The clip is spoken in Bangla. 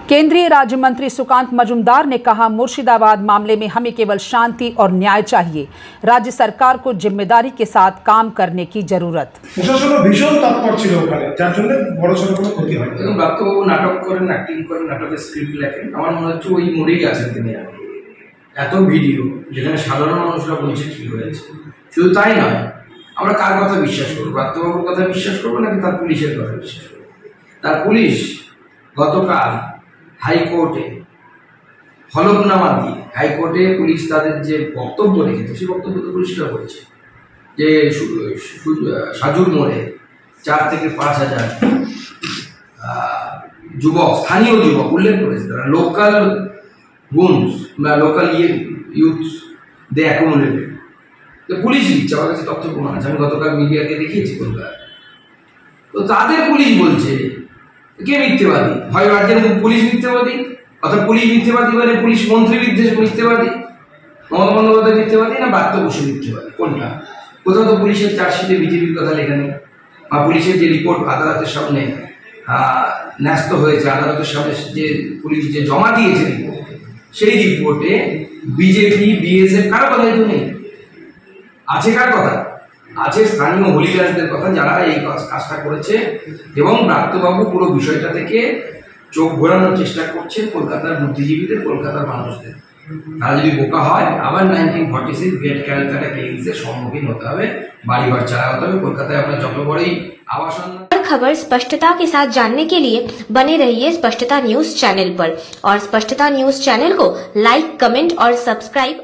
केंद्रीय राज्य मंत्री सुकांत मजूमदार ने कहा, मुर्शिदाबाद मामले में हमें केवल शांति और न्याय चाहिए। राज्य सरकार को जिम्मेदारी के साथ काम करने की जरूरत। भीषण तत्पर ছিল ওখানে যার জন্য বড়সড় কোনো ক্ষতি হয়। এবং বাস্তববাবু নাটক করেন, অ্যাক্টিং করেন, নাটকের স্ক্রিপ্ট লেখেন। আমার মনে হচ্ছে ওই মোড়েই আছেন তিনি। এত ভিডিও যেখানে সাধারণ মানুষরা বলছে কি হয়েছে, শুধু তাই নয়, আমরা কার কথা বিশ্বাস করবো? বাস্তববাবুর কথা বিশ্বাস করবো নাকি তার পুলিশের কথা বিশ্বাস করবো? তার পুলিশ গতকাল হাইকোর্টে হলফনামা দিয়ে, হাইকোর্টে পুলিশ তাদের যে বক্তব্য রেখেছে সেই বক্তব্য তো পরিষ্কার করেছে যে সাজুর মোড়ে 4 থেকে 5 হাজার যুবক, স্থানীয় যুবক উল্লেখ করেছে, তারা লোকাল গুনস বা লোকাল ইউথ দে অ্যাকুমুলেটেড। তো পুলিশ দিচ্ছে, আমার কাছে তথ্য প্রমাণ আছে, আমি গতকাল মিডিয়াকে দেখিয়েছি কলকাতা। তো তাদের পুলিশ বলছে কে মিথ্যেবাদী? হয় রাজ্যের পুলিশ মিথ্যেবাদী, অর্থাৎ পুলিশ মিথ্যেবাদী মানে পুলিশ মন্ত্রী মিথ্যেবাদী, মমতা বন্দ্যোপাধ্যায় মিথ্যেবাদী, না ব্রাত্য বসু মিথ্যেবাদী? কোনটা? কোথাও তো পুলিশের চার্জশিটে বিজেপির কথা লেখা নেই, বা পুলিশের যে রিপোর্ট আদালতের সামনে ন্যস্ত হয়েছে, আদালতের সামনে যে পুলিশ যে জমা দিয়েছে রিপোর্ট, সেই রিপোর্টে বিজেপি বিএসএফ কারো কথাই তো নেই। আছে কার কথা? আছে স্থানীয় হলিদাসদের কথা, যারা এই কাজটা করেছে। এবং ব্রাত্যবাবু পুরো বিষয়টা থেকে চোখ ঘোরানোর চেষ্টা করছেন কলকাতার বুদ্ধিজীবীদের, কলকাতার মানুষদের। তারা যদি বোকা হয়, আবার 1946 গ্রেট ক্যালকাটা কেসের সম্মুখীন হতে হবে, বাড়িঘর ছাড়া হতে হবে। কলকাতায় আপনার যত বড়ই आवासन। खबर स्पष्टता के साथ जानने के लिए बने रहिए स्पष्टता न्यूज चैनल पर, और स्पष्टता न्यूज चैनल को लाइक, कमेंट और सब्सक्राइब